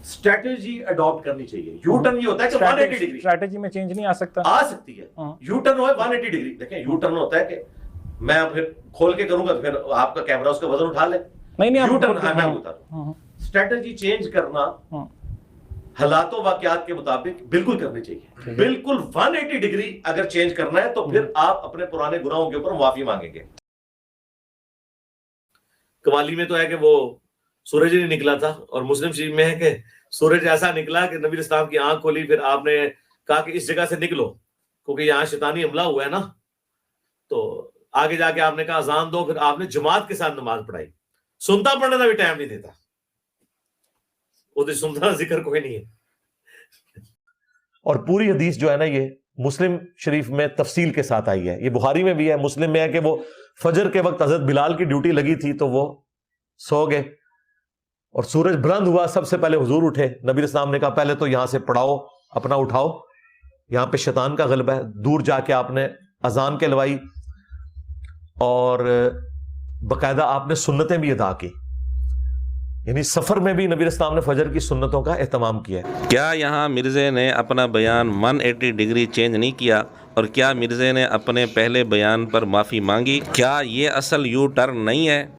Strategy adapt کرنی چاہیے. You turn یہ ہوتا ہے کہ 180 ڈگری, اسٹریٹجی میں چینج نہیں آ سکتا, آ سکتی ہے. You turn who 180 degree. دیکھیں یو ٹرن ہوتا ہے کہ میں پھر کھول کے کروں گا تو پھر آپ کا کیمرہ اس کا وزن اٹھا لے. یو ٹرن میں بتا رہا ہوں, اسٹریٹجی چینج کرنا حالات و واقعات کے مطابق بالکل کرنی چاہیے. بالکل 180 ڈگری اگر چینج کرنا ہے تو پھر آپ اپنے پرانے گناہوں کے اوپر معافی مانگیں گے. قوالی میں تو ہے کہ وہ سورج نہیں نکلا تھا, اور مسلم شریف میں ہے کہ سورج ایسا نکلا کہ نبی اسلام کی آنکھ کھولی, پھر آپ نے کہا کہ اس جگہ سے نکلو کیونکہ یہاں شیطانی حملہ ہوا ہے نا. تو آگے جا کے آپ نے کہا اذان دو, پھر آپ نے جماعت کے ساتھ نماز پڑھائی. سنتا پڑھنے کا بھی ٹائم نہیں دیتا, وہ تو سنتا ذکر کوئی نہیں ہے. اور پوری حدیث جو ہے نا یہ مسلم شریف میں تفصیل کے ساتھ آئی ہے, یہ بخاری میں بھی ہے, مسلم میں ہے کہ وہ فجر کے وقت حضرت بلال کی ڈیوٹی لگی تھی تو وہ سو گئے, اور سورج بلند ہوا, سب سے پہلے حضور اٹھے. نبی اسلام نے کہا پہلے تو یہاں سے پڑھاؤ, اپنا اٹھاؤ, یہاں پہ شیطان کا غلبہ ہے. دور جا کے آپ نے اذان کہلوائی, اور باقاعدہ آپ نے سنتیں بھی ادا کی. یعنی سفر میں بھی نبی اسلام نے فجر کی سنتوں کا اہتمام کیا ہے. کیا یہاں مرزے نے اپنا بیان 180 ڈگری چینج نہیں کیا؟ اور کیا مرزے نے اپنے پہلے بیان پر معافی مانگی؟ کیا یہ اصل یو ٹرن نہیں ہے؟